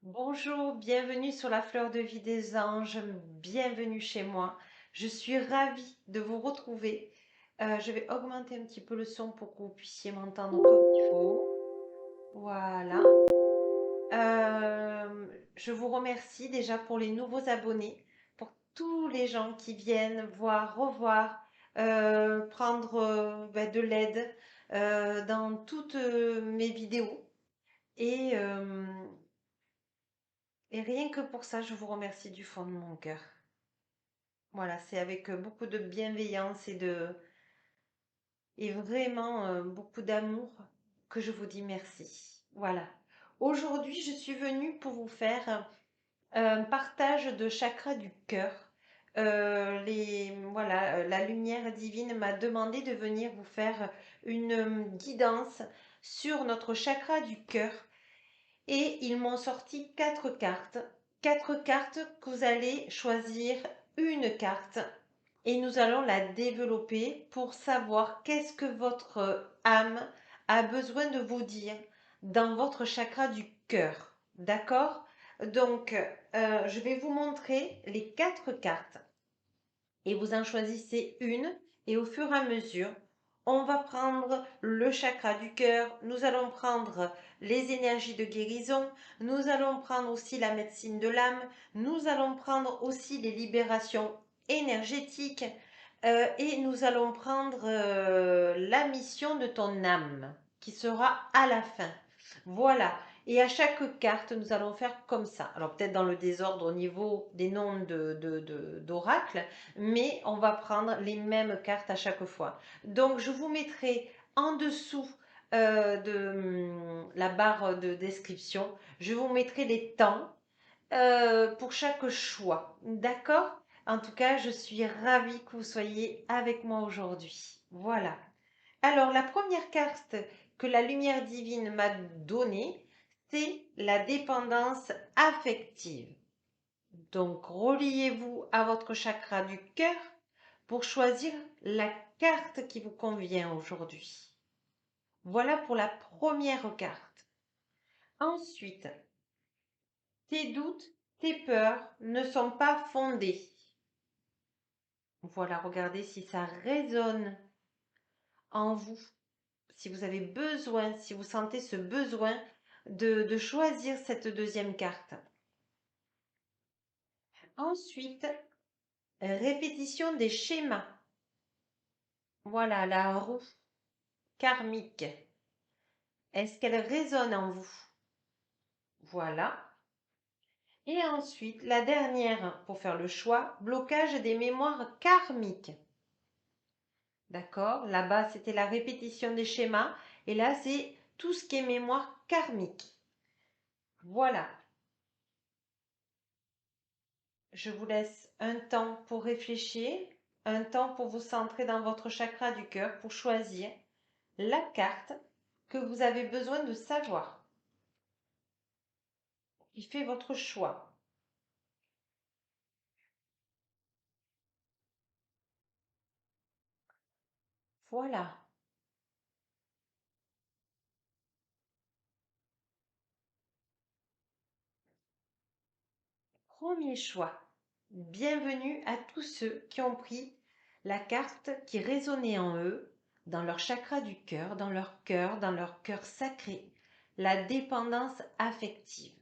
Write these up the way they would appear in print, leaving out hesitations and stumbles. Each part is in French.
Bonjour, bienvenue sur la fleur de vie des anges, bienvenue chez moi. Je suis ravie de vous retrouver. Je vais augmenter un petit peu le son pour que vous puissiez m'entendre comme il faut. Voilà. Je vous remercie déjà pour les nouveaux abonnés, pour tous les gens qui viennent voir, revoir, prendre de l'aide dans toutes mes vidéos. Et, euh, et rien que pour ça, je vous remercie du fond de mon cœur. Voilà, c'est avec beaucoup de bienveillance et vraiment beaucoup d'amour que je vous dis merci. Voilà. Aujourd'hui, je suis venue pour vous faire un partage de chakras du cœur. Voilà, la lumière divine m'a demandé de venir vous faire une guidance sur notre chakra du cœur. Et ils m'ont sorti quatre cartes. Quatre cartes que vous allez choisir une carte et nous allons la développer pour savoir qu'est-ce que votre âme a besoin de vous dire dans votre chakra du cœur. D'accord? Donc, je vais vous montrer les quatre cartes et vous en choisissez une et au fur et à mesure, on va prendre le chakra du cœur, nous allons prendre les énergies de guérison, nous allons prendre aussi la médecine de l'âme, nous allons prendre aussi les libérations énergétiques et nous allons prendre la mission de ton âme qui sera à la fin. Voilà. Et à chaque carte, nous allons faire comme ça. Alors peut-être dans le désordre au niveau des noms d'oracle, mais on va prendre les mêmes cartes à chaque fois. Donc je vous mettrai en dessous de la barre de description, je vous mettrai les temps pour chaque choix. D'accord? En tout cas, je suis ravie que vous soyez avec moi aujourd'hui. Voilà. Alors, la première carte que la lumière divine m'a donnée, c'est la dépendance affective. Donc, reliez-vous à votre chakra du cœur pour choisir la carte qui vous convient aujourd'hui. Voilà pour la première carte. Ensuite, tes doutes, tes peurs ne sont pas fondés. Voilà, regardez si ça résonne en vous, si vous avez besoin, si vous sentez ce besoin de choisir cette deuxième carte. Ensuite, répétition des schémas. Voilà, la roue karmique. Est-ce qu'elle résonne en vous? Voilà. Et ensuite, la dernière pour faire le choix, blocage des mémoires karmiques. D'accord? Là-bas, c'était la répétition des schémas. Et là, c'est tout ce qui est mémoire karmique. Voilà. Je vous laisse un temps pour réfléchir, un temps pour vous centrer dans votre chakra du cœur pour choisir la carte que vous avez besoin de savoir. Il fait votre choix. Voilà. Premier choix. Bienvenue à tous ceux qui ont pris la carte qui résonnait en eux, dans leur chakra du cœur, dans leur cœur sacré, la dépendance affective.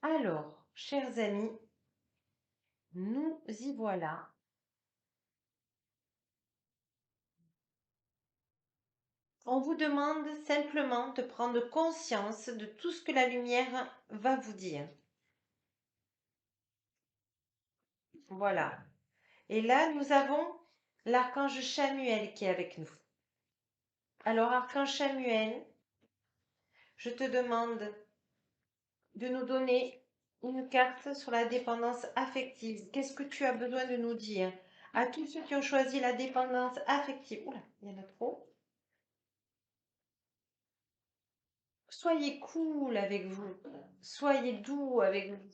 Alors, chers amis, nous y voilà. On vous demande simplement de prendre conscience de tout ce que la lumière va vous dire. Voilà. Et là, nous avons l'archange Chamuel qui est avec nous. Alors, archange Chamuel, je te demande de nous donner une carte sur la dépendance affective. Qu'est-ce que tu as besoin de nous dire à tous ceux qui ont choisi la dépendance affective? Oula, il y en a trop. Soyez cool avec vous. Soyez doux avec vous.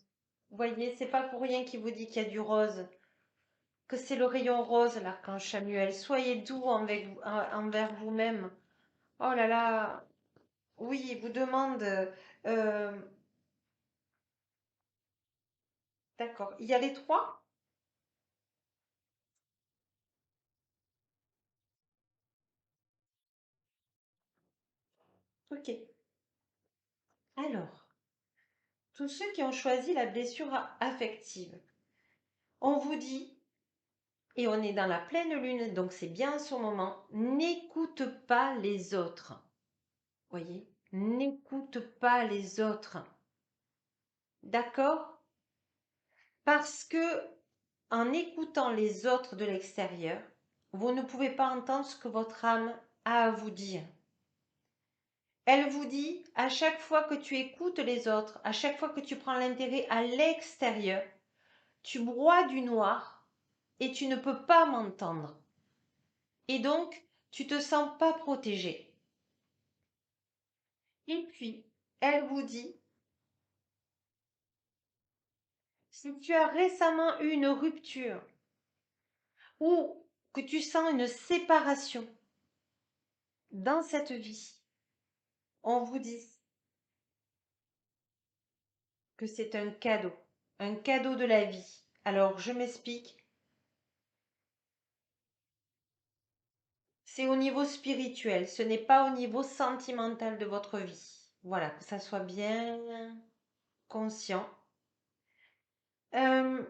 Vous voyez, c'est pas pour rien qu'il vous dit qu'il y a du rose, que c'est le rayon rose, l'archange Samuel. Soyez doux envers vous-même. Oh là là, oui, il vous demande D'accord. Il y a les trois? Ok. Alors, tous ceux qui ont choisi la blessure affective, on vous dit, et on est dans la pleine lune, donc c'est bien en ce moment, n'écoute pas les autres. Voyez? N'écoute pas les autres. D'accord? Parce que en écoutant les autres de l'extérieur, vous ne pouvez pas entendre ce que votre âme a à vous dire. Elle vous dit, à chaque fois que tu écoutes les autres, à chaque fois que tu prends l'intérêt à l'extérieur, tu broies du noir et tu ne peux pas m'entendre. Et donc, tu te sens pas protégé. Et puis, elle vous dit, si tu as récemment eu une rupture ou que tu sens une séparation dans cette vie, on vous dit que c'est un cadeau de la vie. Alors, je m'explique, c'est au niveau spirituel, ce n'est pas au niveau sentimental de votre vie. Voilà, que ça soit bien conscient. Euh,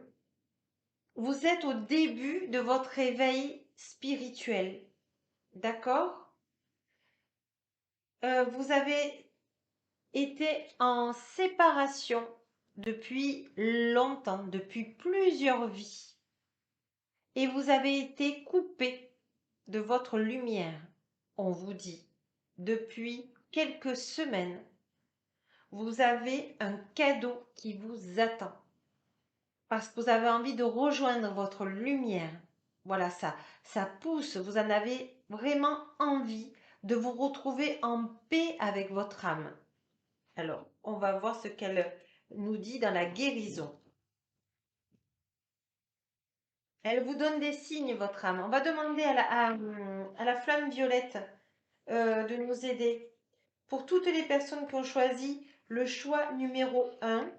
vous êtes au début de votre éveil spirituel, d'accord? Vous avez été en séparation depuis longtemps, depuis plusieurs vies, et vous avez été coupé de votre lumière, on vous dit, depuis quelques semaines. Vous avez un cadeau qui vous attend parce que vous avez envie de rejoindre votre lumière. Voilà, ça pousse, vous en avez vraiment envie de vous retrouver en paix avec votre âme. Alors, on va voir ce qu'elle nous dit dans la guérison. Elle vous donne des signes, votre âme. On va demander à la flamme violette de nous aider. Pour toutes les personnes qui ont choisi le choix numéro 1,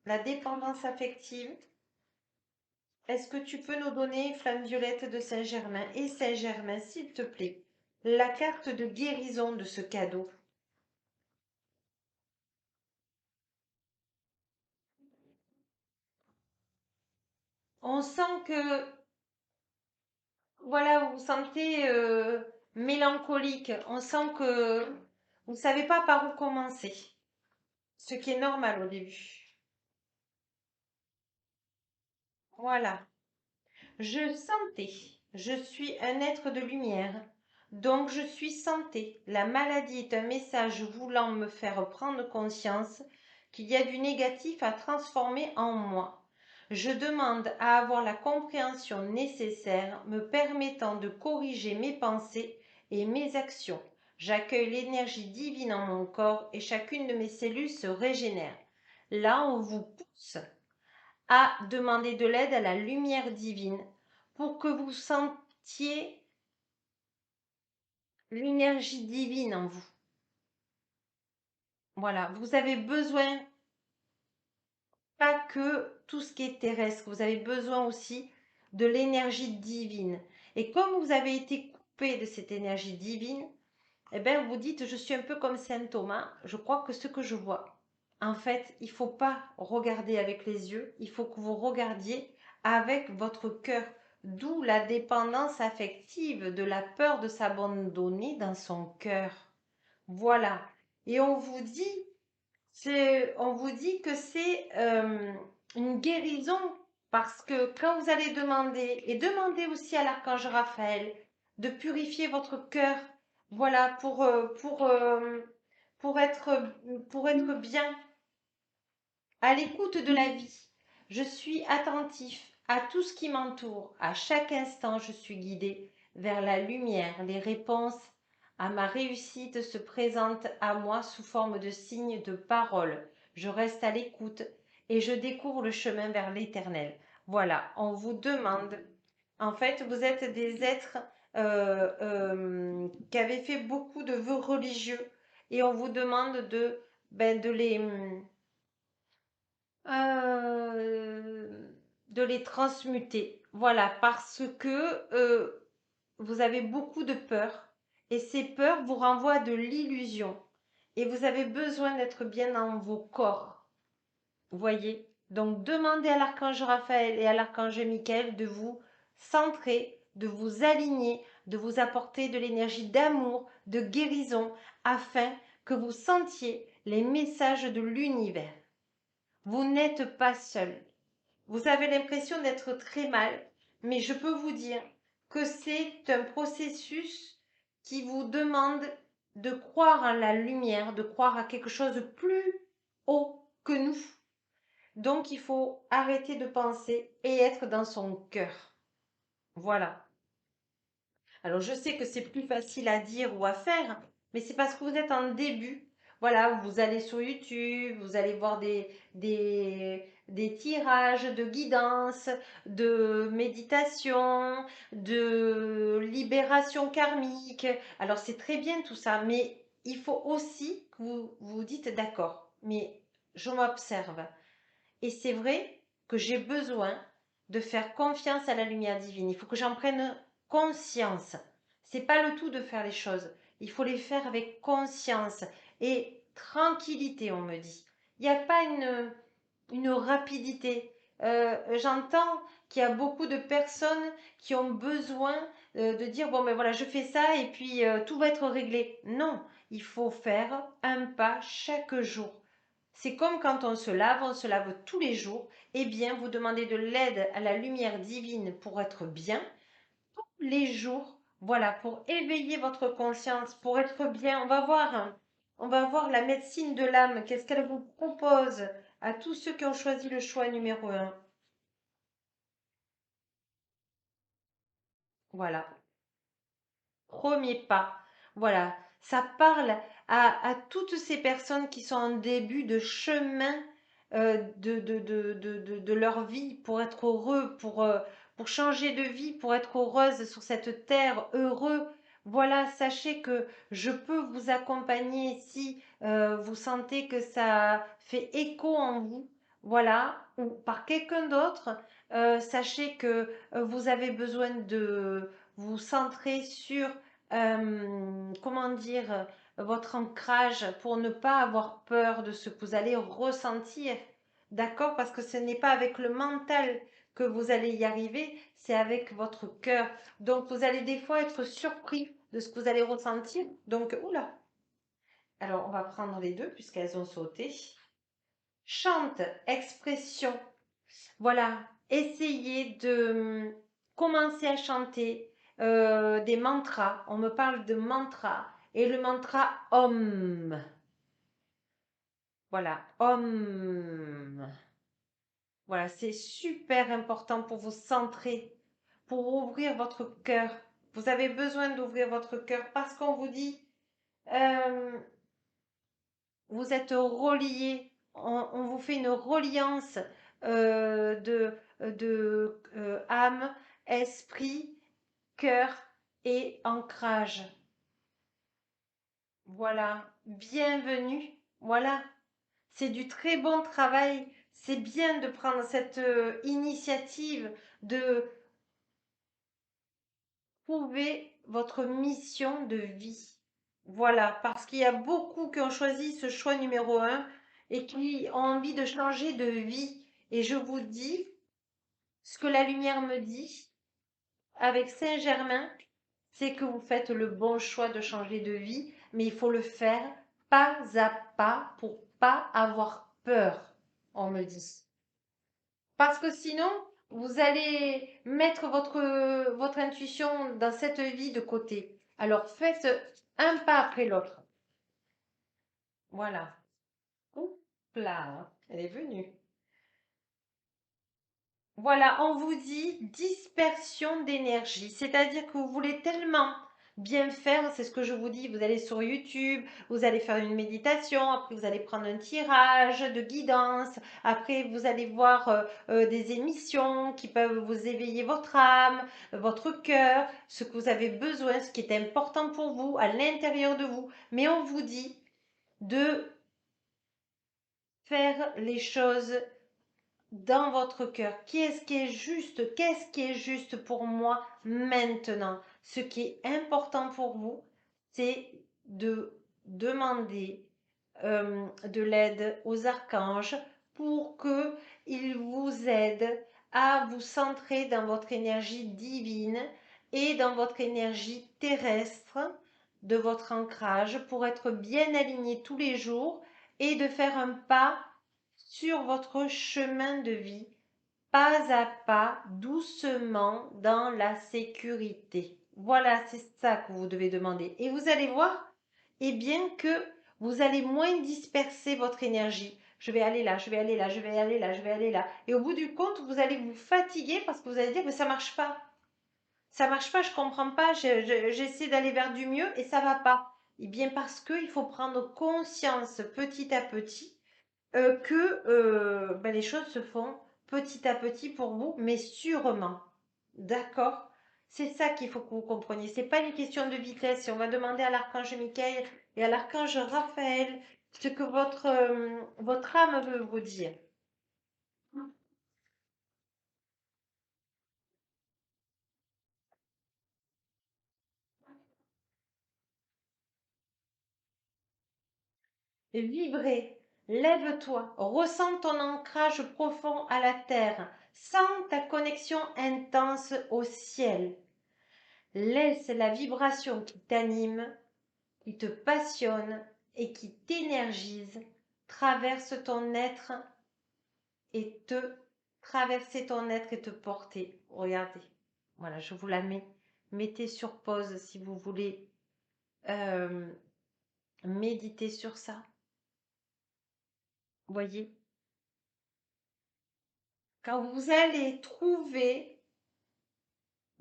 la dépendance affective, est-ce que tu peux nous donner, flamme violette de Saint-Germain et Saint-Germain, s'il te plaît, la carte de guérison de ce cadeau? On sent que, voilà, vous vous sentez mélancolique. On sent que vous ne savez pas par où commencer, ce qui est normal au début. Voilà. Je sentais, je suis un être de lumière, donc je suis santé. La maladie est un message voulant me faire prendre conscience qu'il y a du négatif à transformer en moi. Je demande à avoir la compréhension nécessaire me permettant de corriger mes pensées et mes actions. J'accueille l'énergie divine en mon corps et chacune de mes cellules se régénère. Là, on vous pousse à demander de l'aide à la lumière divine pour que vous sentiez l'énergie divine en vous. Voilà, vous avez besoin pas que tout ce qui est terrestre, vous avez besoin aussi de l'énergie divine. Et comme vous avez été coupé de cette énergie divine, eh bien vous dites, je suis un peu comme Saint Thomas, je crois que ce que je vois, en fait, il ne faut pas regarder avec les yeux, il faut que vous regardiez avec votre cœur, d'où la dépendance affective, de la peur de s'abandonner dans son cœur. Voilà. Et on vous dit que c'est une guérison parce que quand vous allez demander, et demandez aussi à l'archange Raphaël de purifier votre cœur, voilà, pour être bien à l'écoute de la vie. Je suis attentif à tout ce qui m'entoure. À chaque instant, je suis guidée vers la lumière. Les réponses à ma réussite se présentent à moi sous forme de signes de paroles. Je reste à l'écoute et je découvre le chemin vers l'éternel. Voilà, on vous demande. En fait, vous êtes des êtres qui avaient fait beaucoup de vœux religieux et on vous demande de les de les transmuter. Voilà, parce que vous avez beaucoup de peurs et ces peurs vous renvoient à de l'illusion et vous avez besoin d'être bien dans vos corps. Vous voyez? Donc demandez à l'archange Raphaël et à l'archange Michael de vous centrer, de vous aligner, de vous apporter de l'énergie d'amour, de guérison, afin que vous sentiez les messages de l'univers. Vous n'êtes pas seul. Vous avez l'impression d'être très mal, mais je peux vous dire que c'est un processus qui vous demande de croire en la lumière, de croire à quelque chose de plus haut que nous. Donc, il faut arrêter de penser et être dans son cœur. Voilà. Alors, je sais que c'est plus facile à dire ou à faire, mais c'est parce que vous êtes en début. Voilà, vous allez sur YouTube, vous allez voir des tirages de guidance, de méditation, de libération karmique. Alors, c'est très bien tout ça, mais il faut aussi que vous vous dites d'accord, mais je m'observe. Et c'est vrai que j'ai besoin de faire confiance à la lumière divine. Il faut que j'en prenne conscience. C'est pas le tout de faire les choses. Il faut les faire avec conscience et tranquillité, on me dit. Il n'y a pas une rapidité. J'entends qu'il y a beaucoup de personnes qui ont besoin de dire, bon ben voilà, je fais ça et puis tout va être réglé. Non, il faut faire un pas chaque jour. C'est comme quand on se lave tous les jours. Eh bien, vous demandez de l'aide à la lumière divine pour être bien tous les jours. Voilà, pour éveiller votre conscience, pour être bien. On va voir la médecine de l'âme. Qu'est-ce qu'elle vous propose à tous ceux qui ont choisi le choix numéro un. Voilà. Premier pas. Voilà, ça parle à toutes ces personnes qui sont en début de chemin de leur vie pour être heureux, pour changer de vie, pour être heureuse sur cette terre, heureux. Voilà, sachez que je peux vous accompagner si vous sentez que ça fait écho en vous. Voilà, ou par quelqu'un d'autre. Sachez que vous avez besoin de vous centrer sur comment dire, votre ancrage pour ne pas avoir peur de ce que vous allez ressentir. D'accord? Parce que ce n'est pas avec le mental que vous allez y arriver, c'est avec votre cœur. Donc, vous allez des fois être surpris de ce que vous allez ressentir. Donc, oula. Alors, on va prendre les deux puisqu'elles ont sauté. Chante, expression. Voilà, essayez de commencer à chanter des mantras. On me parle de mantras. Et le mantra Om. Voilà, Om. Voilà, c'est super important pour vous centrer, pour ouvrir votre cœur. Vous avez besoin d'ouvrir votre cœur parce qu'on vous dit, euh, vous êtes reliés, on vous fait une reliance de âme, esprit, cœur et ancrage. Voilà, bienvenue. Voilà, c'est du très bon travail. C'est bien de prendre cette initiative de trouver votre mission de vie. Voilà, parce qu'il y a beaucoup qui ont choisi ce choix numéro un et qui ont envie de changer de vie. Et je vous dis ce que la lumière me dit avec Saint-Germain, c'est que vous faites le bon choix de changer de vie, mais il faut le faire pas à pas pour pas avoir peur, on me dit. Parce que sinon, vous allez mettre votre intuition dans cette vie de côté. Alors faites un pas après l'autre. Voilà. Oups là, elle est venue. Voilà, on vous dit dispersion d'énergie, c'est-à-dire que vous voulez tellement bien faire, c'est ce que je vous dis, vous allez sur YouTube, vous allez faire une méditation, après vous allez prendre un tirage de guidance, après vous allez voir des émissions qui peuvent vous éveiller votre âme, votre cœur, ce que vous avez besoin, ce qui est important pour vous à l'intérieur de vous. Mais on vous dit de faire les choses dans votre cœur. Qu'est-ce qui est juste? Qu'est-ce qui est juste pour moi maintenant? Ce qui est important pour vous, c'est de demander de l'aide aux archanges pour qu'ils vous aident à vous centrer dans votre énergie divine et dans votre énergie terrestre de votre ancrage pour être bien aligné tous les jours et de faire un pas sur votre chemin de vie, pas à pas, doucement, dans la sécurité. Voilà, c'est ça que vous devez demander. Et vous allez voir, eh bien que vous allez moins disperser votre énergie. Je vais aller là, je vais aller là, je vais aller là, je vais aller là. Et au bout du compte, vous allez vous fatiguer parce que vous allez dire, mais ça marche pas. Ça marche pas, je comprends pas, j'essaie d'aller vers du mieux et ça va pas. Eh bien parce qu'il faut prendre conscience petit à petit que ben, les choses se font petit à petit pour vous, mais sûrement. D'accord? C'est ça qu'il faut que vous compreniez. C'est pas une question de vitesse. Si on va demander à l'archange Michael et à l'archange Raphaël ce que votre âme veut vous dire. Vibrer, lève-toi, ressens ton ancrage profond à la terre, sens ta connexion intense au ciel. Laisse la vibration qui t'anime, qui te passionne et qui t'énergise traverse ton être et te traverser ton être et te porter. Regardez, voilà, je vous la mets. Mettez sur pause si vous voulez euh, méditer sur ça. Voyez, quand vous allez trouver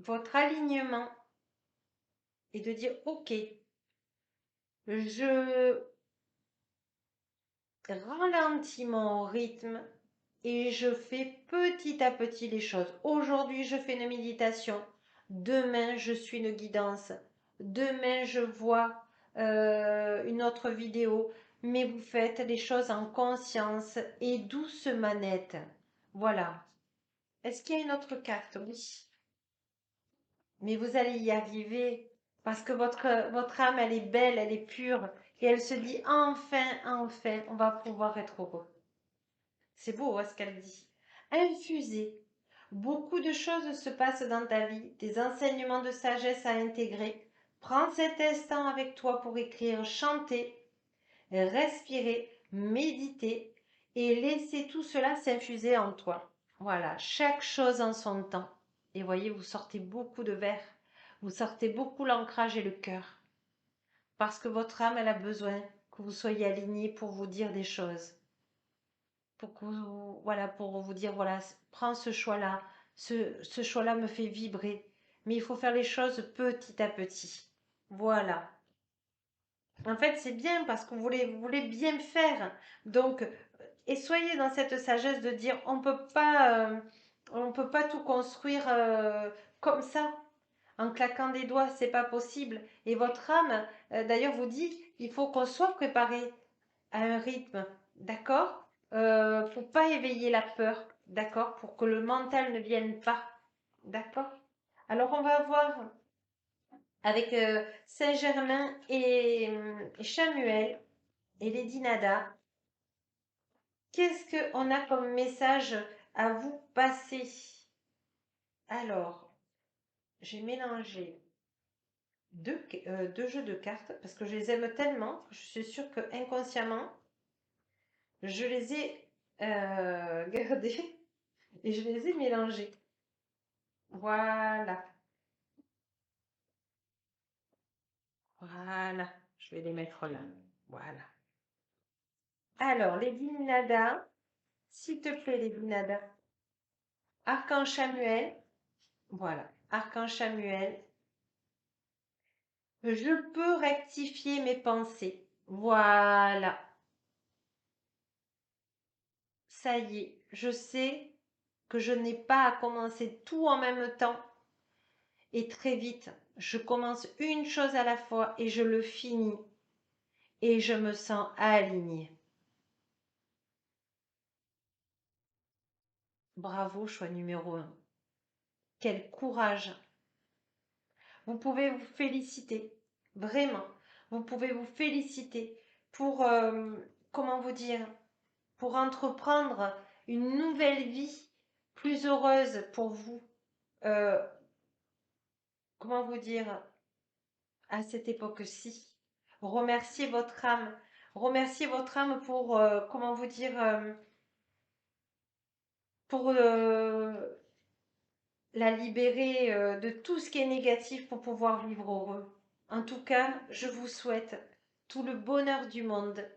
votre alignement et de dire, ok, je ralentis mon rythme et je fais petit à petit les choses. Aujourd'hui, je fais une méditation. Demain, je suis une guidance. Demain, je vois une autre vidéo. Mais vous faites les choses en conscience et douce manette. Voilà. Est-ce qu'il y a une autre carte? Oui. Mais vous allez y arriver parce que votre âme, elle est belle, elle est pure. Et elle se dit, enfin, enfin, on va pouvoir être heureux. C'est beau hein, ce qu'elle dit. Infusé. Beaucoup de choses se passent dans ta vie, des enseignements de sagesse à intégrer. Prends cet instant avec toi pour écrire, chanter, respirer, méditer et laisser tout cela s'infuser en toi. Voilà, chaque chose en son temps. Et voyez, vous sortez beaucoup de verre, vous sortez beaucoup l'ancrage et le cœur. Parce que votre âme, elle a besoin que vous soyez aligné pour vous dire des choses pour que vous, voilà, pour vous dire, voilà, prends ce choix-là, ce choix-là me fait vibrer. Mais il faut faire les choses petit à petit. Voilà. En fait, c'est bien parce que vous voulez bien faire. Donc, et soyez dans cette sagesse de dire, on peut pas tout construire comme ça. En claquant des doigts, c'est pas possible. Et votre âme, d'ailleurs, vous dit, il faut qu'on soit préparé à un rythme, d'accord? Pour pas éveiller la peur, d'accord? Pour que le mental ne vienne pas, d'accord? Alors on va voir avec Saint-Germain et Chamuel et Lady Nada, qu'est-ce qu'on a comme message à vous passer? Alors, j'ai mélangé deux jeux de cartes parce que je les aime tellement que je suis sûre que inconsciemment, je les ai gardés et je les ai mélangés. Voilà, voilà. Je vais les mettre là. Voilà. Alors, les Nada, s'il te plaît, les Nada. Archange Samuel. Voilà. Archange Samuel. Je peux rectifier mes pensées. Voilà. Ça y est. Je sais que je n'ai pas à commencer tout en même temps et très vite. Je commence une chose à la fois et je le finis. Et je me sens alignée. Bravo, choix numéro un. Quel courage. Vous pouvez vous féliciter, vraiment. Vous pouvez vous féliciter pour, comment vous dire, pour entreprendre une nouvelle vie plus heureuse pour vous. Euh, comment vous dire, à cette époque-ci. Remerciez votre âme. Remerciez votre âme pour, comment vous dire, pour la libérer de tout ce qui est négatif pour pouvoir vivre heureux. En tout cas, je vous souhaite tout le bonheur du monde.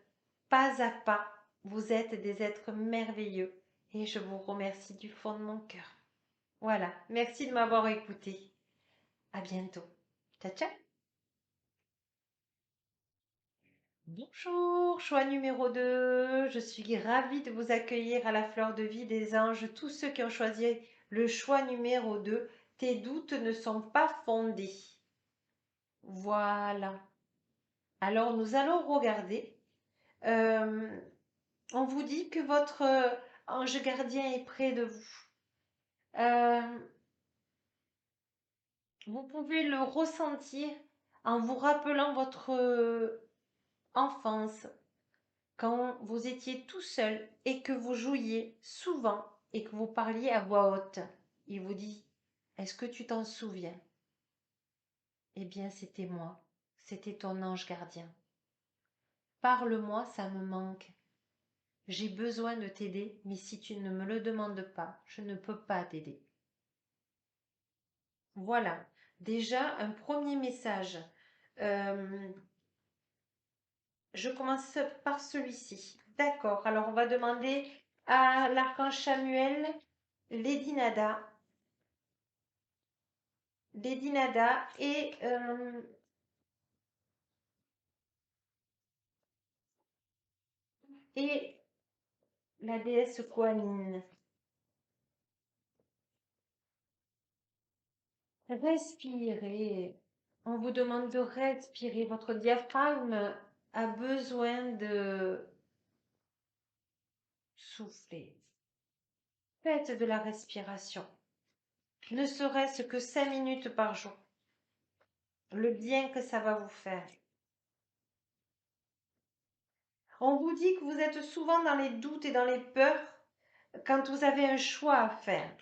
Pas à pas, vous êtes des êtres merveilleux et je vous remercie du fond de mon cœur. Voilà, merci de m'avoir écouté. À bientôt. Ciao, ciao. Bonjour, choix numéro 2. Je suis ravie de vous accueillir à la fleur de vie des anges, tous ceux qui ont choisi le choix numéro 2. Tes doutes ne sont pas fondés. Voilà. Alors nous allons regarder. Euh, on vous dit que votre ange gardien est près de vous. Euh, vous pouvez le ressentir en vous rappelant votre enfance, quand vous étiez tout seul et que vous jouiez souvent et que vous parliez à voix haute. Il vous dit, est-ce que tu t'en souviens? Eh bien, c'était moi, c'était ton ange gardien. Parle-moi, ça me manque. J'ai besoin de t'aider, mais si tu ne me le demandes pas, je ne peux pas t'aider. Voilà, déjà un premier message. Euh, je commence par celui-ci. D'accord, alors on va demander à l'archange Samuel, Lady Nada, et la déesse Kuan-Yin. Respirez. On vous demande de respirer. Votre diaphragme a besoin de souffler. Faites de la respiration. Ne serait-ce que 5 minutes par jour. Le bien que ça va vous faire. On vous dit que vous êtes souvent dans les doutes et dans les peurs quand vous avez un choix à faire.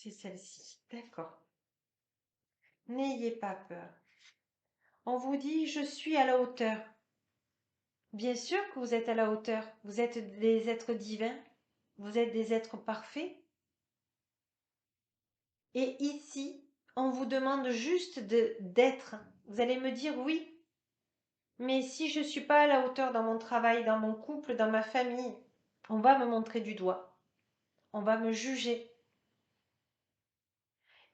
C'est celle-ci. D'accord. N'ayez pas peur. On vous dit, je suis à la hauteur. Bien sûr que vous êtes à la hauteur. Vous êtes des êtres divins. Vous êtes des êtres parfaits. Et ici, on vous demande juste d'être. Vous allez me dire oui. Mais si je ne suis pas à la hauteur dans mon travail, dans mon couple, dans ma famille, on va me montrer du doigt. On va me juger.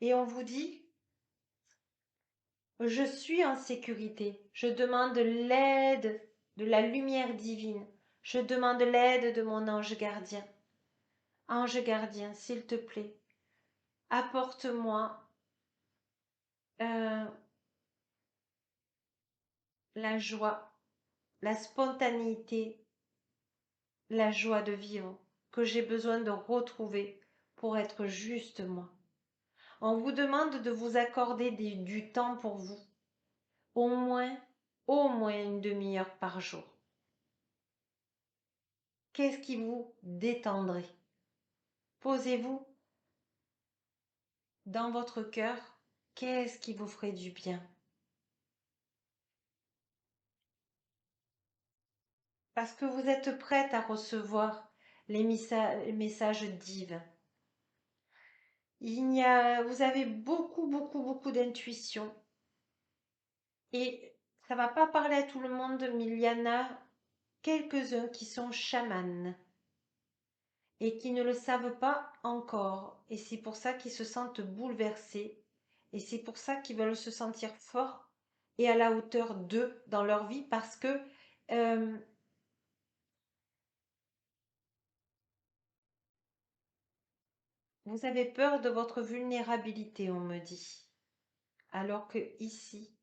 Et on vous dit, je suis en sécurité. Je demande l'aide de la lumière divine. Je demande l'aide de mon ange gardien. Ange gardien, s'il te plaît, apporte-moi euh, la joie, la spontanéité, la joie de vivre que j'ai besoin de retrouver pour être juste moi. On vous demande de vous accorder du temps pour vous, au moins, au moins une demi-heure par jour. Qu'est-ce qui vous détendrait? Posez-vous dans votre cœur, qu'est-ce qui vous ferait du bien? Parce que vous êtes prête à recevoir les messages divins. Vous avez beaucoup, beaucoup, beaucoup d'intuition. Et ça va pas parler à tout le monde, mais il y en a quelques-uns qui sont chamans et qui ne le savent pas encore. Et c'est pour ça qu'ils se sentent bouleversés. Et c'est pour ça qu'ils veulent se sentir forts et à la hauteur d'eux dans leur vie parce que euh, vous avez peur de votre vulnérabilité, on me dit. alors que ici,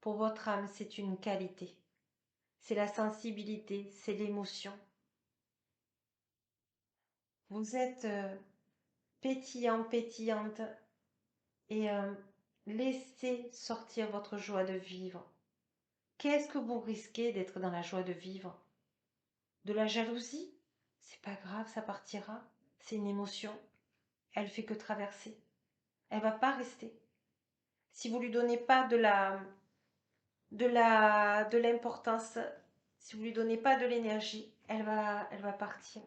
pour votre âme, c'est une qualité. C'est la sensibilité, c'est l'émotion. Vous êtes pétillant, pétillante et laissez sortir votre joie de vivre. Qu'est-ce que vous risquez d'être dans la joie de vivre? De la jalousie? C'est pas grave, ça partira. C'est une émotion. Elle fait que traverser. Elle va pas rester. Si vous lui donnez pas de l'importance, si vous lui donnez pas de l'énergie, elle va partir.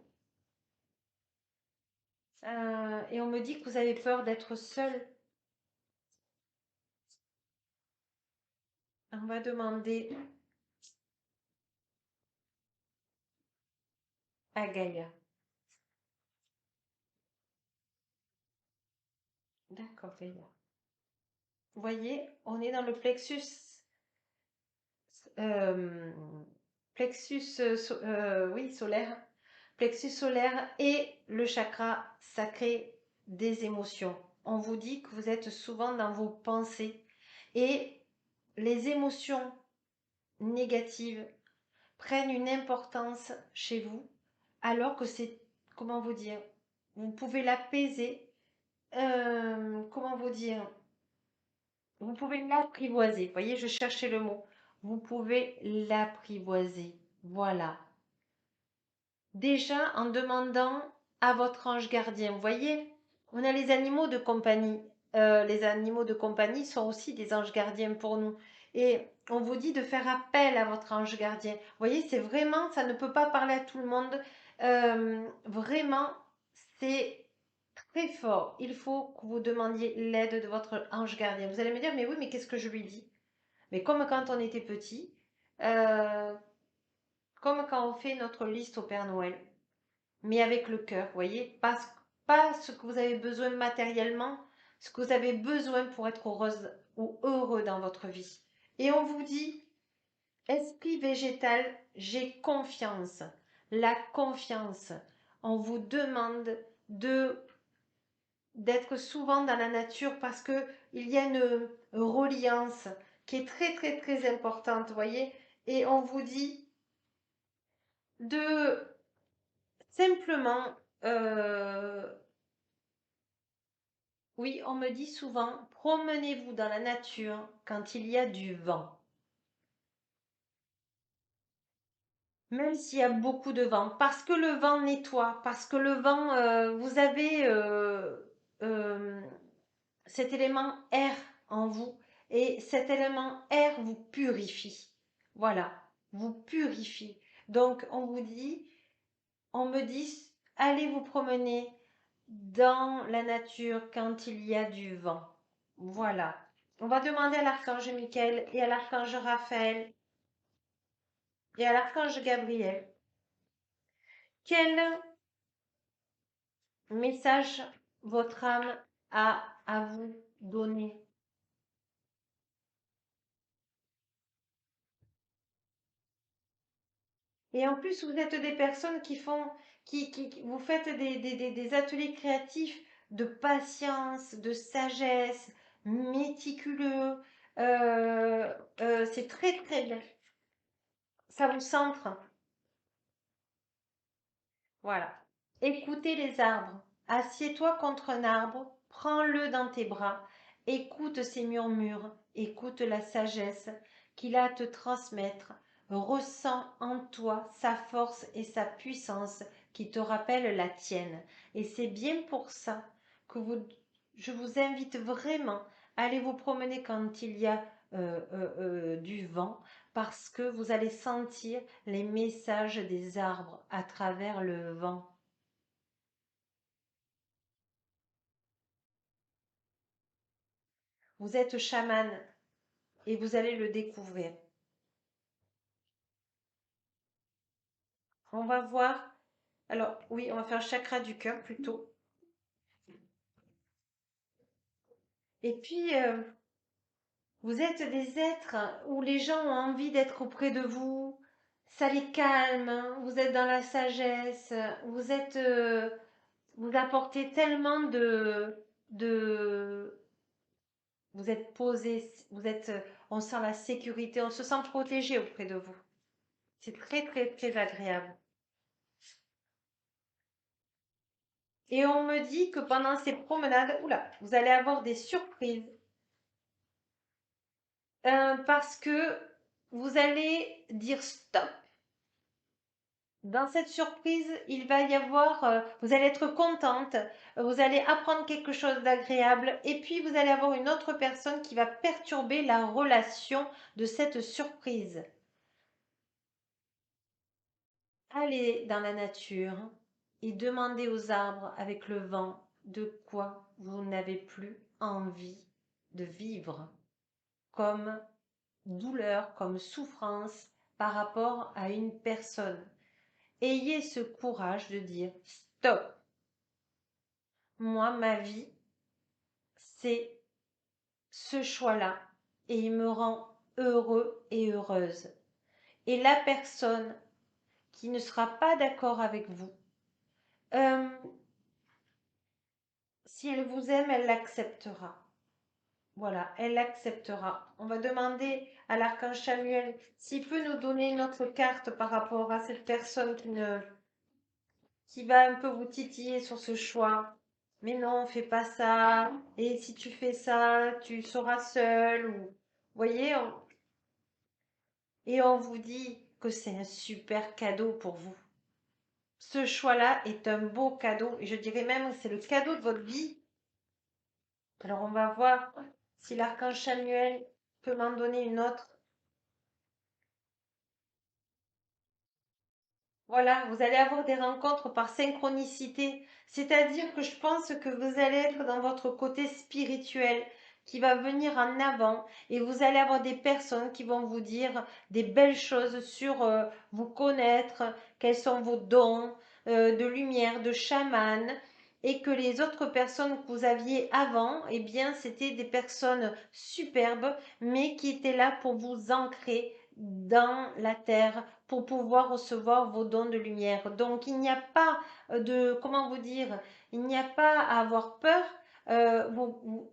Et on me dit que vous avez peur d'être seul. On va demander à Gaïa. D'accord, Gaïa. Vous voyez, on est dans le euh, oui, solaire, plexus solaire et le chakra sacré des émotions. On vous dit que vous êtes souvent dans vos pensées et les émotions négatives prennent une importance chez vous alors que c'est, comment vous dire, vous pouvez l'apaiser, comment vous dire, vous pouvez l'apprivoiser. Vous voyez, je cherchais le mot. Vous pouvez l'apprivoiser. Voilà. Déjà en demandant à votre ange gardien. Vous voyez, on a les animaux de compagnie. Les animaux de compagnie sont aussi des anges gardiens pour nous. Et on vous dit de faire appel à votre ange gardien. Vous voyez, c'est vraiment, ça ne peut pas parler à tout le monde. Vraiment, c'est très fort. Il faut que vous demandiez l'aide de votre ange gardien. Vous allez me dire, mais oui, mais qu'est-ce que je lui dis? Mais comme quand on était petit, euh, comme quand on fait notre liste au Père Noël, mais avec le cœur, vous voyez, pas ce que vous avez besoin matériellement, ce que vous avez besoin pour être heureuse ou heureux dans votre vie. Et on vous dit, esprit végétal, j'ai confiance. La confiance, on vous demande de d'être souvent dans la nature parce que il y a une reliance qui est très très très importante, vous voyez, et on vous dit de simplement, oui, on me dit souvent, promenez-vous dans la nature quand il y a du vent. Même s'il y a beaucoup de vent, parce que le vent nettoie, parce que le vent, vous avez euh, cet élément air en vous, et cet élément air vous purifie. Voilà, vous purifie. Donc on vous dit, on me dit, allez vous promener dans la nature quand il y a du vent. Voilà. On va demander à l'archange Michael et à l'archange Raphaël et à l'archange Gabriel quel message votre âme a à vous donner. Et en plus, vous êtes des personnes qui font, vous faites des ateliers créatifs de patience, de sagesse, méticuleux. C'est très très bien. Ça vous centre. Voilà. Écoutez les arbres. Assieds-toi contre un arbre, prends-le dans tes bras, écoute ses murmures, écoute la sagesse qu'il a à te transmettre, ressens en toi sa force et sa puissance qui te rappellent la tienne. Et c'est bien pour ça que je vous invite vraiment à aller vous promener quand il y a du vent, parce que vous allez sentir les messages des arbres à travers le vent. Vous êtes chaman et vous allez le découvrir. On va voir. Alors, oui, on va faire chakra du cœur plutôt. Et puis, vous êtes des êtres où les gens ont envie d'être auprès de vous. Ça les calme. Vous êtes dans la sagesse. Vous êtes, vous apportez tellement de Vous êtes posé, on sent la sécurité, on se sent protégé auprès de vous. C'est très, très, très agréable. Et on me dit que pendant ces promenades, oula, vous allez avoir des surprises parce que vous allez dire stop. Dans cette surprise, il va y avoir, vous allez être contente, vous allez apprendre quelque chose d'agréable et puis vous allez avoir une autre personne qui va perturber la relation de cette surprise. Allez dans la nature et demandez aux arbres avec le vent de quoi vous n'avez plus envie de vivre, comme douleur, comme souffrance par rapport à une personne. Ayez ce courage de dire stop. Moi, ma vie, c'est ce choix-là et il me rend heureux et heureuse. Et la personne qui ne sera pas d'accord avec vous, euh, si elle vous aime, elle l'acceptera. Voilà, elle l'acceptera. On va demander à l'archange Samuel s'il peut nous donner une autre carte par rapport à cette personne qui va un peu vous titiller sur ce choix. Mais non, fais pas ça. Et si tu fais ça, tu seras seul. Ou, vous voyez, et on vous dit que c'est un super cadeau pour vous. Ce choix-là est un beau cadeau. Et je dirais même que c'est le cadeau de votre vie. Alors on va voir si l'archange Samuel peut m'en donner une autre. Voilà, vous allez avoir des rencontres par synchronicité, c'est-à-dire que je pense que vous allez être dans votre côté spirituel qui va venir en avant et vous allez avoir des personnes qui vont vous dire des belles choses sur vous connaître, quels sont vos dons de lumière, de chaman et que les autres personnes que vous aviez avant, eh bien, c'était des personnes superbes mais qui étaient là pour vous ancrer dans la terre pour pouvoir recevoir vos dons de lumière. Donc, il n'y a pas de, comment vous dire, il n'y a pas à avoir peur.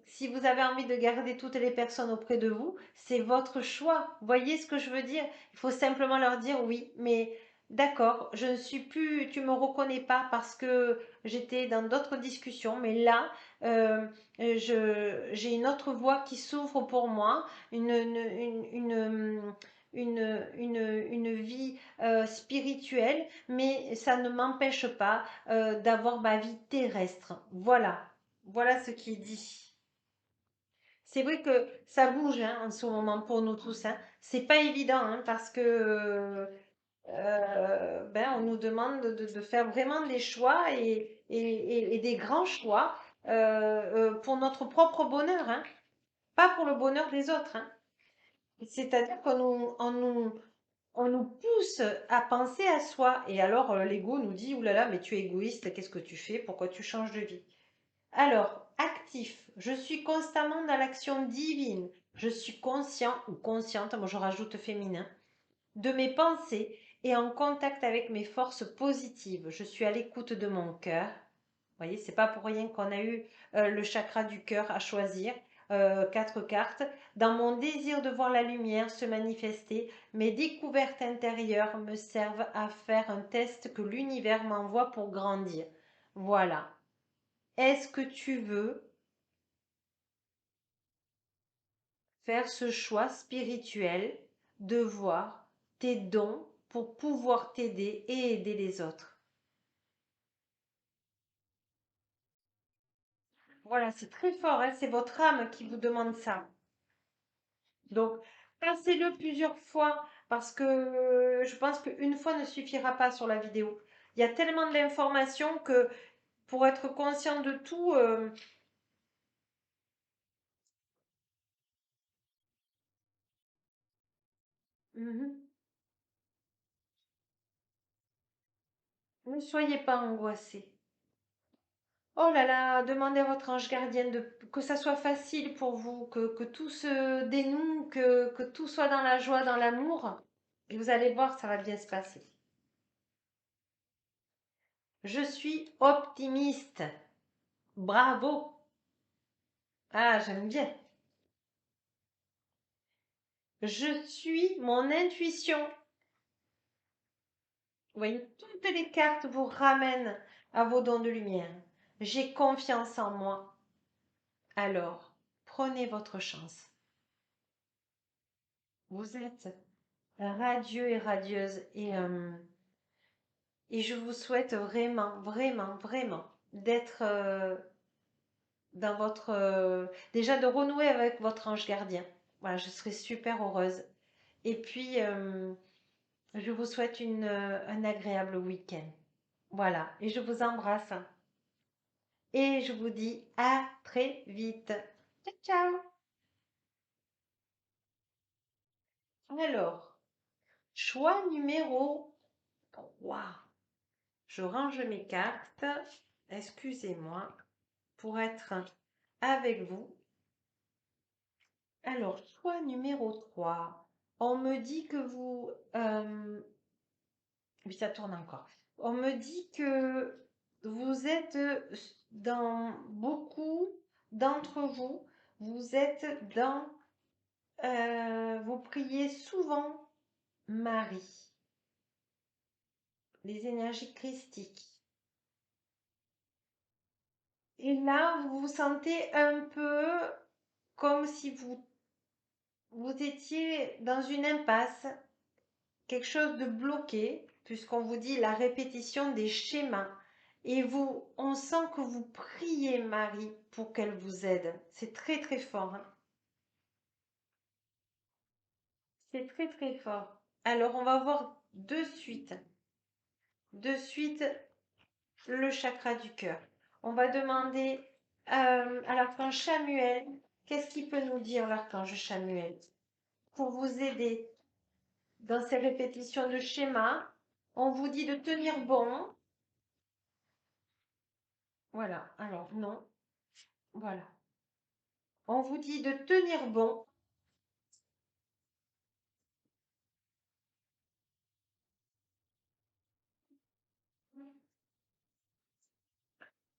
Si vous avez envie de garder toutes les personnes auprès de vous, c'est votre choix. Voyez ce que je veux dire? Il faut simplement leur dire oui, mais d'accord, je ne suis plus, tu me reconnais pas parce que j'étais dans d'autres discussions, mais là, j'ai une autre voie qui s'ouvre pour moi, une vie spirituelle, mais ça ne m'empêche pas d'avoir ma vie terrestre. Voilà, voilà ce qui est dit. C'est vrai que ça bouge hein, en ce moment pour nous tous. Hein. C'est pas évident hein, parce que ben, on nous demande de faire vraiment des choix et des grands choix pour notre propre bonheur, hein, pas pour le bonheur des autres. Hein. C'est-à-dire on nous pousse à penser à soi. Et alors, l'ego nous dit, oulala, mais tu es égoïste, qu'est-ce que tu fais? Pourquoi tu changes de vie? Alors, actif, je suis constamment dans l'action divine. Je suis conscient ou consciente, moi je rajoute féminin, de mes pensées et en contact avec mes forces positives. Je suis à l'écoute de mon cœur. Vous voyez, c'est pas pour rien qu'on a eu le chakra du cœur à choisir, 4 cartes. Dans mon désir de voir la lumière se manifester, mes découvertes intérieures me servent à faire un test que l'univers m'envoie pour grandir. Voilà. Est-ce que tu veux faire ce choix spirituel de voir tes dons pour pouvoir t'aider et aider les autres? Voilà, c'est très fort, hein, c'est votre âme qui vous demande ça. Donc, passez-le plusieurs fois parce que je pense qu'une fois ne suffira pas sur la vidéo. Il y a tellement d'informations que pour être conscient de tout, mhm. Ne soyez pas angoissés. Oh là là, demandez à votre ange gardien que ça soit facile pour vous, que tout se dénoue, que tout soit dans la joie, dans l'amour. Et vous allez voir, ça va bien se passer. Je suis optimiste. Bravo. Ah, j'aime bien. Je suis mon intuition. Vous voyez, toutes les cartes vous ramènent à vos dons de lumière. J'ai confiance en moi. Alors, prenez votre chance. Vous êtes radieux et radieuse et je vous souhaite vraiment, vraiment, vraiment d'être dans votre... déjà de renouer avec votre ange gardien. Voilà, je serai super heureuse. Et puis, je vous souhaite un agréable week-end. Voilà, et je vous embrasse. Et je vous dis à très vite. Ciao, ciao. Alors, choix numéro 3. Je range mes cartes. Excusez-moi pour être avec vous. Alors, choix numéro 3. On me dit que vous... oui, ça tourne encore. On me dit que vous êtes dans beaucoup d'entre vous, vous êtes dans... vous priez souvent Marie, les énergies christiques. Et là, vous vous sentez un peu comme si vous étiez dans une impasse, quelque chose de bloqué, puisqu'on vous dit la répétition des schémas. Et vous, on sent que vous priez Marie pour qu'elle vous aide. C'est très très fort, hein. C'est très très fort. Alors, on va voir de suite le chakra du cœur. On va demander à l'archange Chamuel, qu'est-ce qu'il peut nous dire l'archange Chamuel pour vous aider dans ces répétitions de schémas. On vous dit de tenir bon. Voilà, alors non, voilà. On vous dit de tenir bon.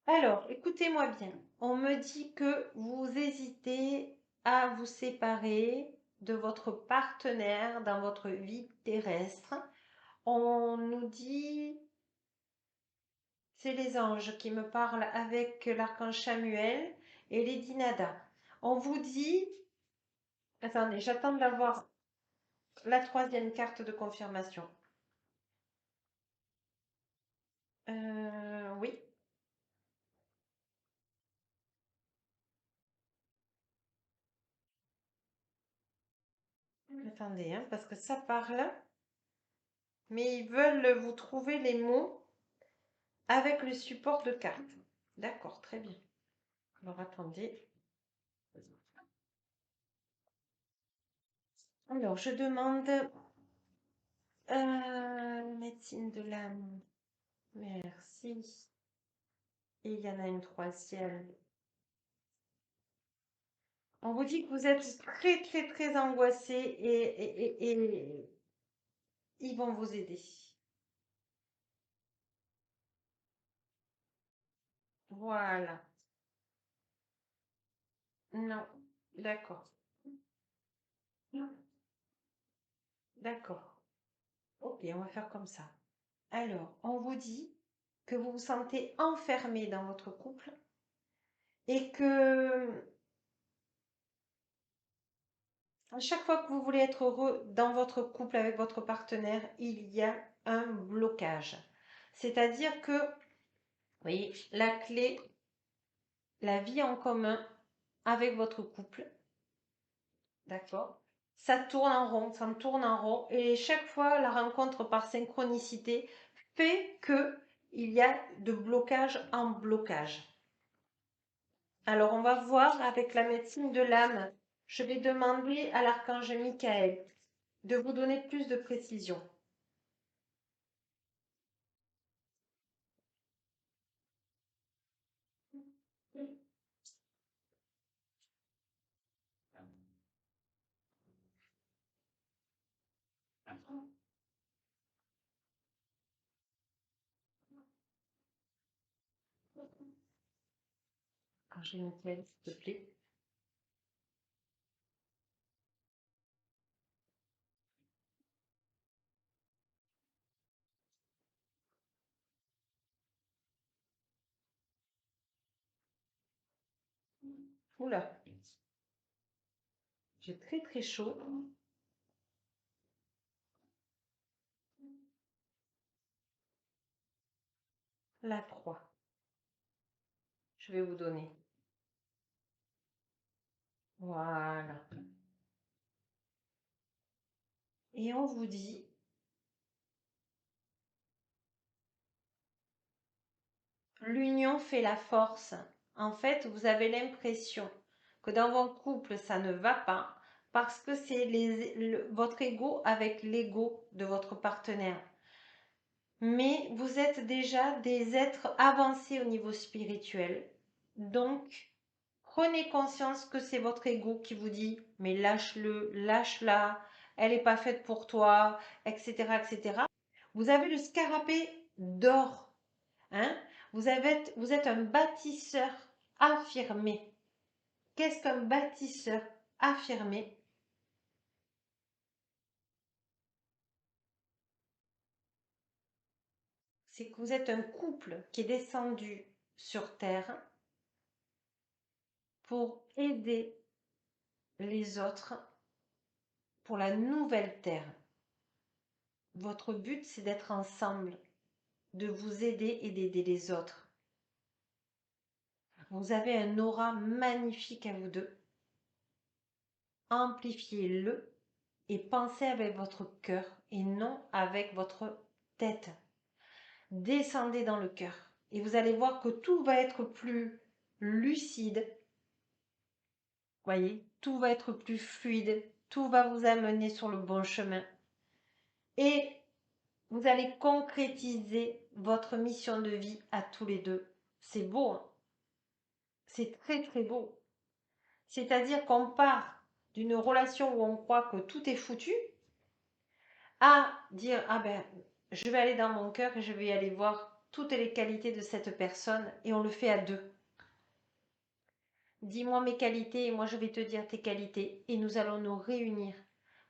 Alors, écoutez-moi bien. On me dit que vous hésitez à vous séparer de votre partenaire dans votre vie terrestre. On nous dit, c'est les anges qui me parlent avec l'archange Samuel et Lady Nada. On vous dit, attendez, j'attends d'avoir la troisième carte de confirmation. Oui, attendez, hein, parce que ça parle, mais ils veulent vous trouver les mots avec le support de cartes. D'accord, très bien. Alors attendez. Alors je demande médecine de l'âme. Merci. Et il y en a une troisième. On vous dit que vous êtes très très très angoissé et ils vont vous aider. Voilà. Non. D'accord. D'accord. Ok, on va faire comme ça. Alors, on vous dit que vous vous sentez enfermé dans votre couple et que à chaque fois que vous voulez être heureux dans votre couple avec votre partenaire, il y a un blocage. C'est-à-dire que, vous voyez, la clé, la vie en commun avec votre couple, d'accord? Ça tourne en rond, ça me tourne en rond. Et chaque fois, la rencontre par synchronicité fait que il y a de blocage en blocage. Alors, on va voir avec la médecine de l'âme. Je vais demander à l'archange Michael de vous donner plus de précision. Archange Michael, s'il te plaît. Oula, j'ai très très chaud. La 3. Je vais vous donner. Voilà. Et on vous dit, l'union fait la force. En fait, vous avez l'impression que dans votre couple, ça ne va pas parce que c'est votre ego avec l'ego de votre partenaire. Mais vous êtes déjà des êtres avancés au niveau spirituel. Donc, prenez conscience que c'est votre ego qui vous dit, mais lâche-le, lâche-la, elle n'est pas faite pour toi, etc., etc. Vous avez le scarabée d'or, hein? Vous êtes un bâtisseur affirmé. Qu'est-ce qu'un bâtisseur affirmé? C'est que vous êtes un couple qui est descendu sur Terre pour aider les autres pour la nouvelle Terre. Votre but, c'est d'être ensemble, de vous aider et d'aider les autres. Vous avez un aura magnifique à vous deux. Amplifiez-le et pensez avec votre cœur et non avec votre tête. Descendez dans le cœur et vous allez voir que tout va être plus lucide. Voyez, tout va être plus fluide, tout va vous amener sur le bon chemin. Et vous allez concrétiser votre mission de vie à tous les deux. C'est beau, hein? C'est très très beau. C'est-à-dire qu'on part d'une relation où on croit que tout est foutu à dire, ah ben, je vais aller dans mon cœur et je vais aller voir toutes les qualités de cette personne et on le fait à deux. Dis-moi mes qualités et moi je vais te dire tes qualités et nous allons nous réunir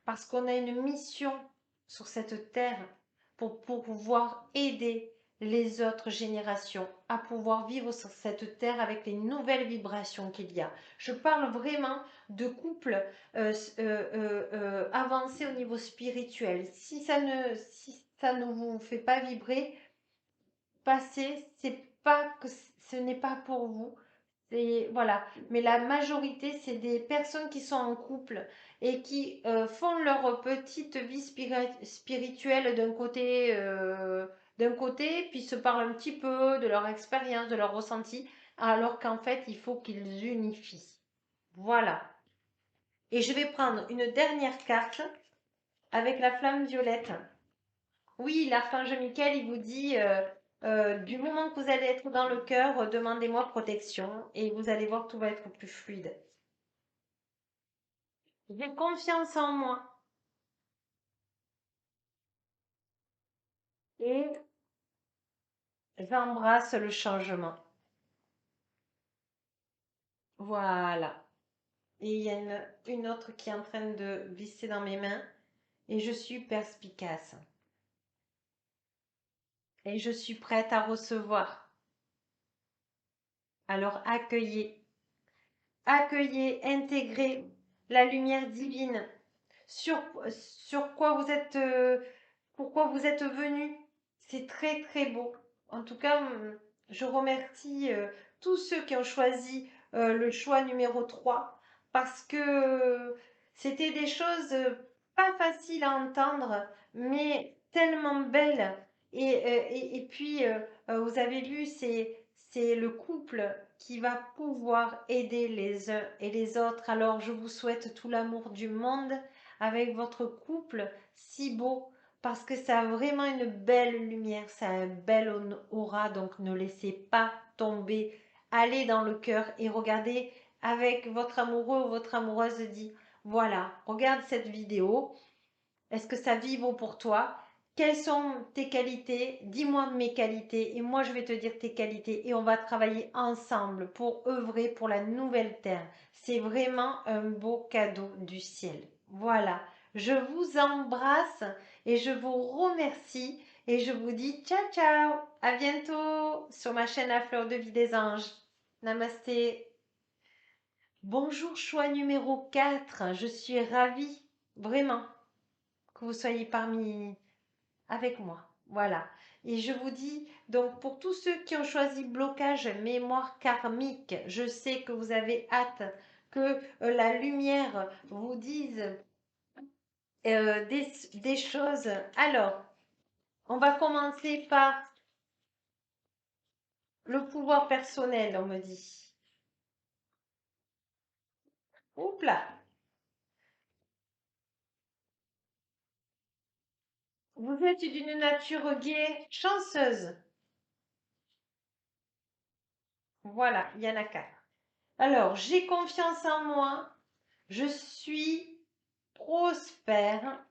parce qu'on a une mission sur cette terre pour pouvoir aider les autres générations à pouvoir vivre sur cette terre avec les nouvelles vibrations qu'il y a. Je parle vraiment de couples avancés au niveau spirituel. Si ça ne vous fait pas vibrer, passez, c'est pas que ce n'est pas pour vous. Voilà, mais la majorité, c'est des personnes qui sont en couple et qui font leur petite vie spirituelle d'un côté, puis se parlent un petit peu de leur expérience, de leur ressenti, alors qu'en fait, il faut qu'ils unifient. Voilà. Et je vais prendre une dernière carte avec la flamme violette. Oui, l'archange Michael, il vous dit, du moment que vous allez être dans le cœur, demandez-moi protection et vous allez voir, tout va être plus fluide. J'ai confiance en moi et j'embrasse le changement. Voilà. Et il y a une autre qui est en train de glisser dans mes mains et je suis perspicace. Et je suis prête à recevoir. Alors accueillez, accueillez, intégrez la lumière divine sur, sur quoi vous êtes, pourquoi vous êtes venu. C'est très très beau. En tout cas, je remercie tous ceux qui ont choisi le choix numéro 3 parce que c'était des choses pas faciles à entendre, mais tellement belles. Et puis, vous avez vu, c'est le couple qui va pouvoir aider les uns et les autres. Alors, je vous souhaite tout l'amour du monde avec votre couple si beau parce que ça a vraiment une belle lumière, ça a un bel aura, donc ne laissez pas tomber. Allez dans le cœur et regardez avec votre amoureux ou votre amoureuse dit, voilà, regarde cette vidéo, est-ce que ça vibre pour toi? Quelles sont tes qualités? Dis-moi mes qualités et moi je vais te dire tes qualités et on va travailler ensemble pour œuvrer pour la nouvelle terre. C'est vraiment un beau cadeau du ciel. Voilà, je vous embrasse et je vous remercie et je vous dis ciao ciao, à bientôt sur ma chaîne La Fleur de Vie des Anges. Namasté. Bonjour, choix numéro 4. Je suis ravie, vraiment, que vous soyez parmi avec moi. Voilà. Et je vous dis, donc pour tous ceux qui ont choisi blocage mémoire karmique, je sais que vous avez hâte que la lumière vous dise des choses. Alors, on va commencer par le pouvoir personnel, on me dit. Oups là. Vous êtes d'une nature gaie, chanceuse. Voilà, il y en a 4. Alors, j'ai confiance en moi. Je suis prospère.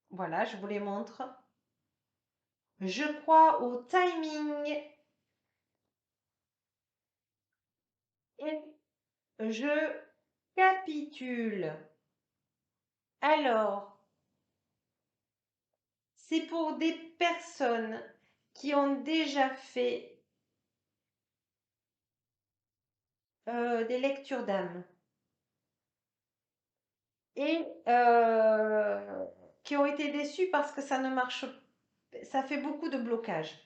Voilà, je vous les montre. Je crois au timing et je capitule. Alors, c'est pour des personnes qui ont déjà fait des lectures d'âme et qui ont été déçues parce que ça ne marche pas. Ça fait beaucoup de blocages.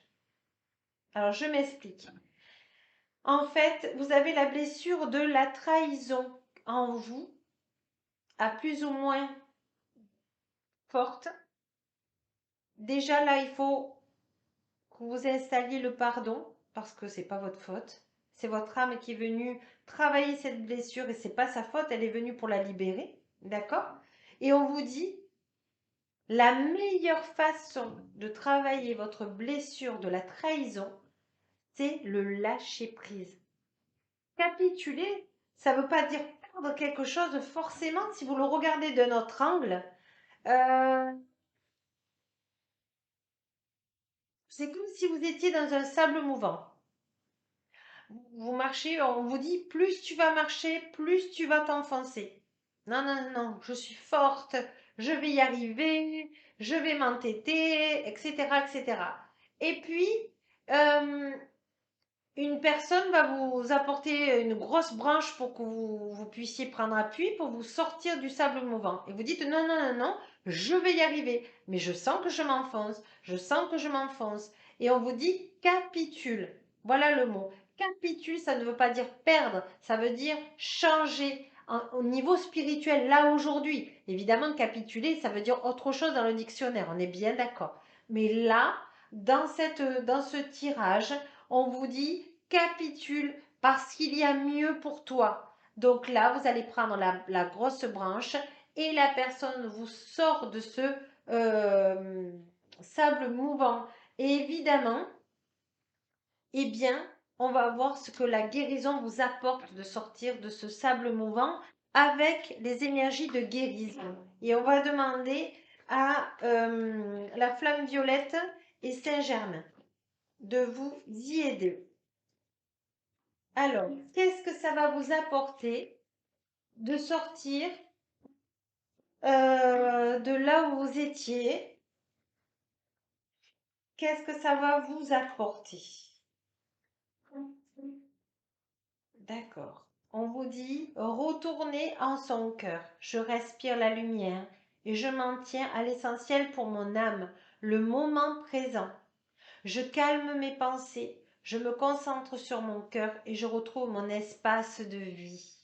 Alors, je m'explique. En fait, vous avez la blessure de la trahison en vous, à plus ou moins forte. Déjà là, il faut que vous installiez le pardon, parce que c'est pas votre faute. C'est votre âme qui est venue travailler cette blessure et c'est pas sa faute, elle est venue pour la libérer. D'accord? Et on vous dit, la meilleure façon de travailler votre blessure de la trahison, c'est le lâcher prise. Capituler, ça ne veut pas dire perdre quelque chose forcément si vous le regardez d'un autre angle. Euh, c'est comme si vous étiez dans un sable mouvant. Vous marchez, on vous dit plus tu vas marcher, plus tu vas t'enfoncer. Non, non, non, je suis forte, je vais y arriver, je vais m'entêter, etc., etc. Et puis, euh, une personne va vous apporter une grosse branche pour que vous puissiez prendre appui pour vous sortir du sable mouvant. Et vous dites non, non, non, non, je vais y arriver. Mais je sens que je m'enfonce, je sens que je m'enfonce. Et on vous dit capitule. Voilà le mot. Capitule, ça ne veut pas dire perdre, ça veut dire changer au niveau spirituel, là aujourd'hui. Évidemment, capituler, ça veut dire autre chose dans le dictionnaire, on est bien d'accord. Mais là, dans ce tirage, on vous dit capitule parce qu'il y a mieux pour toi. Donc là, vous allez prendre la grosse branche et la personne vous sort de ce euh, sable mouvant. Et évidemment, eh bien, on va voir ce que la guérison vous apporte de sortir de ce sable mouvant avec les énergies de guérison. Et on va demander à la flamme violette et Saint-Germain de vous y aider. Alors, qu'est-ce que ça va vous apporter de sortir de là où vous étiez? Qu'est-ce que ça va vous apporter? D'accord. On vous dit retournez en son cœur. Je respire la lumière et je m'en tiens à l'essentiel pour mon âme, le moment présent. Je calme mes pensées, je me concentre sur mon cœur et je retrouve mon espace de vie.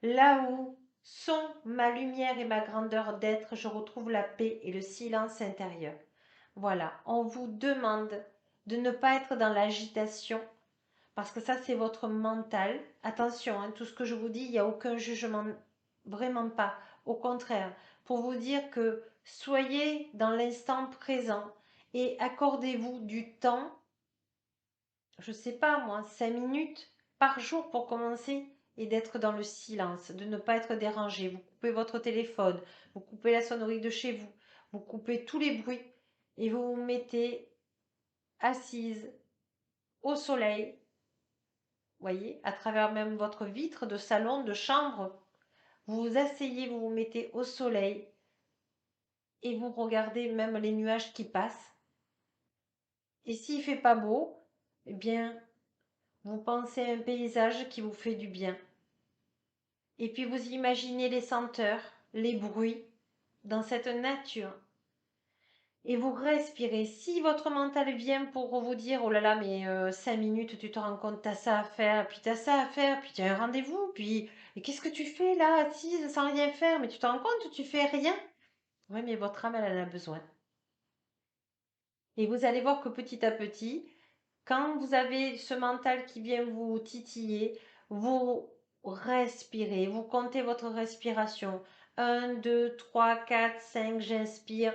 Là où sont ma lumière et ma grandeur d'être, je retrouve la paix et le silence intérieur. Voilà, on vous demande de ne pas être dans l'agitation, parce que ça c'est votre mental. Attention, hein, tout ce que je vous dis, il n'y a aucun jugement, vraiment pas. Au contraire, pour vous dire que soyez dans l'instant présent et accordez-vous du temps, je sais pas moi, 5 minutes par jour pour commencer et d'être dans le silence, de ne pas être dérangé. Vous coupez votre téléphone, vous coupez la sonnerie de chez vous, vous coupez tous les bruits et vous vous mettez assise au soleil, voyez, à travers même votre vitre de salon, de chambre. Vous vous asseyez, vous vous mettez au soleil et vous regardez même les nuages qui passent. Et s'il fait pas beau, eh bien, Vous pensez à un paysage qui vous fait du bien. Et puis vous imaginez les senteurs, les bruits dans cette nature. Et vous respirez. Si votre mental vient pour vous dire, oh là là, mais 5 minutes, tu te rends compte, t'as ça à faire, puis t'as ça à faire, puis tu as un rendez-vous, puis et qu'est-ce que tu fais là, assise, sans rien faire, mais tu te rends compte, tu fais rien. Oui, mais votre âme, elle en a besoin. Et vous allez voir que petit à petit, quand vous avez ce mental qui vient vous titiller, vous respirez, vous comptez votre respiration. 1, 2, 3, 4, 5, j'inspire.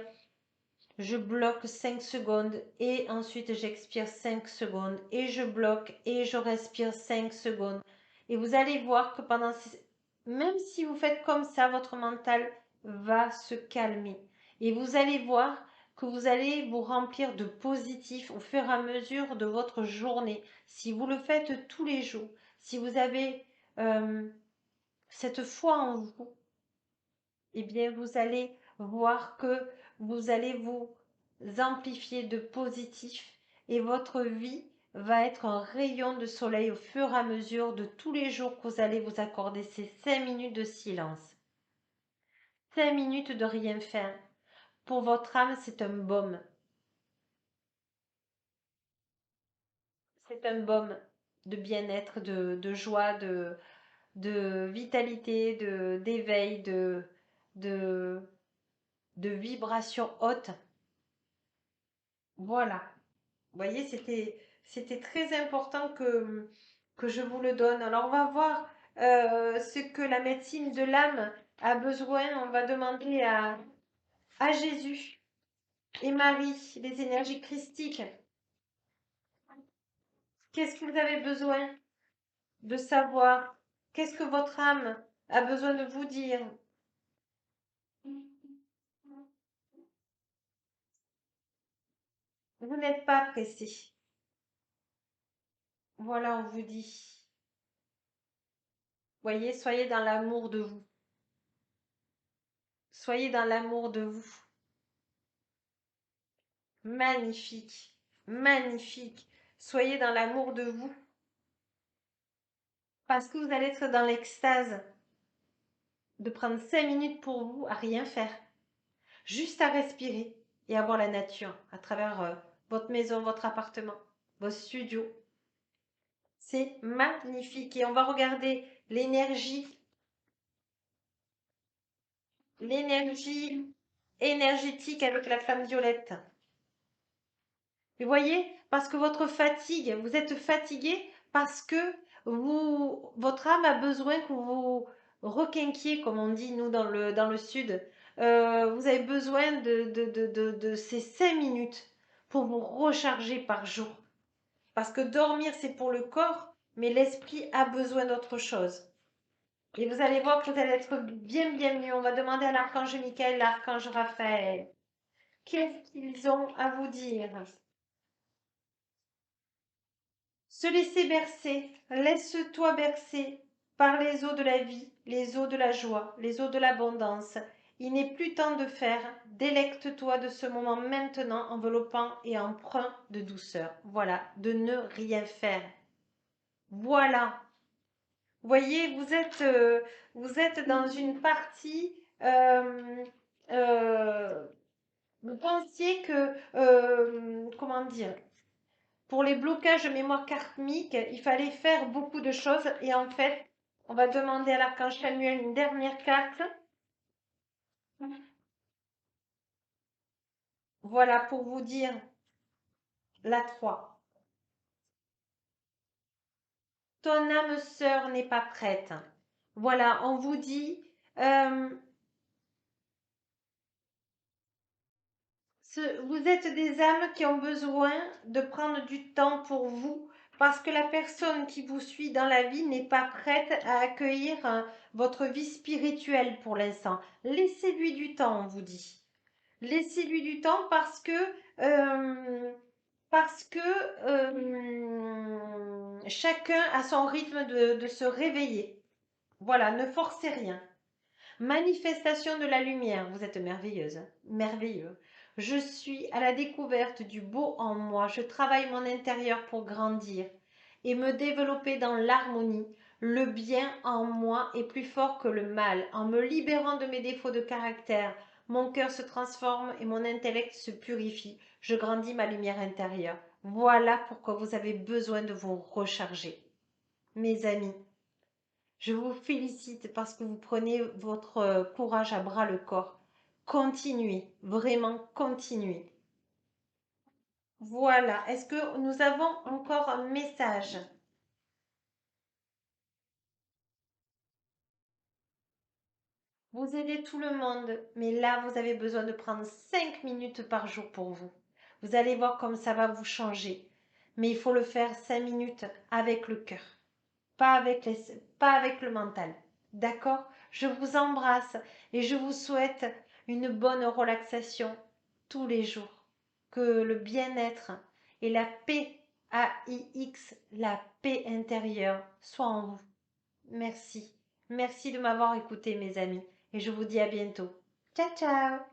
Je bloque 5 secondes et ensuite j'expire 5 secondes et je bloque et je respire 5 secondes. Et vous allez voir que même si vous faites comme ça, votre mental va se calmer. Et vous allez voir que vous allez vous remplir de positif au fur et à mesure de votre journée. Si vous le faites tous les jours, si vous avez cette foi en vous, eh bien, vous allez voir que vous allez vous amplifier de positif et votre vie va être un rayon de soleil au fur et à mesure de tous les jours que vous allez vous accorder ces 5 minutes de silence. 5 minutes de rien faire. Pour votre âme, c'est un baume. C'est un baume de bien-être, de joie, de vitalité, d'éveil, de, de vibration haute. Voilà. Vous voyez, c'était très important que je vous le donne. Alors, on va voir ce que la médecine de l'âme a besoin. On va demander à Jésus et Marie, les énergies christiques. Qu'est-ce que vous avez besoin de savoir? Qu'est-ce que votre âme a besoin de vous dire? Vous n'êtes pas pressé. Voilà, on vous dit. Voyez, soyez dans l'amour de vous. Soyez dans l'amour de vous. Magnifique, magnifique. Soyez dans l'amour de vous parce que vous allez être dans l'extase de prendre 5 minutes pour vous à rien faire, juste à respirer et à voir la nature à travers votre maison, votre appartement, vos studios. C'est magnifique et on va regarder l'énergie énergétique avec la flamme violette. Vous voyez, parce que votre fatigue, vous êtes fatigué parce que votre âme a besoin que vous requinquiez, comme on dit nous dans le sud. Vous avez besoin de ces 5 minutes pour vous recharger par jour. Parce que dormir, c'est pour le corps, mais l'esprit a besoin d'autre chose. Et vous allez voir que vous allez être bien, bien mieux. On va demander à l'archange Michael, l'archange Raphaël, qu'est-ce qu'ils ont à vous dire? Se laisser bercer, laisse-toi bercer par les eaux de la vie, les eaux de la joie, les eaux de l'abondance. Il n'est plus temps de faire, délecte-toi de ce moment maintenant enveloppant et empreint de douceur. Voilà, de ne rien faire. Voilà. Voyez, vous êtes dans une partie, euh, vous pensiez que, comment dire, pour les blocages de mémoire karmique, il fallait faire beaucoup de choses. Et en fait, on va demander à l'archange Samuel une dernière carte. Voilà pour vous dire la 3. Ton âme sœur n'est pas prête. Voilà, on vous dit, euh, vous êtes des âmes qui ont besoin de prendre du temps pour vous parce que la personne qui vous suit dans la vie n'est pas prête à accueillir votre vie spirituelle pour l'instant. Laissez-lui du temps, on vous dit. Laissez-lui du temps euh, parce que chacun a son rythme de se réveiller. Voilà, ne forcez rien. Manifestation de la lumière, vous êtes merveilleuse, merveilleux. Je suis à la découverte du beau en moi, je travaille mon intérieur pour grandir et me développer dans l'harmonie. Le bien en moi est plus fort que le mal. En me libérant de mes défauts de caractère, mon cœur se transforme et mon intellect se purifie. Je grandis ma lumière intérieure. Voilà pourquoi vous avez besoin de vous recharger. Mes amis, je vous félicite parce que vous prenez votre courage à bras le corps. Continuez, vraiment continuez. Voilà, est-ce que nous avons encore un message? Vous aidez tout le monde, mais là, vous avez besoin de prendre 5 minutes par jour pour vous. Vous allez voir comme ça va vous changer. Mais il faut le faire 5 minutes avec le cœur, pas avec le mental. D'accord? Je vous embrasse et je vous souhaite une bonne relaxation tous les jours. Que le bien-être et la paix, AIX, la paix intérieure, soient en vous. Merci. Merci de m'avoir écouté, mes amis. Et je vous dis à bientôt. Ciao, ciao!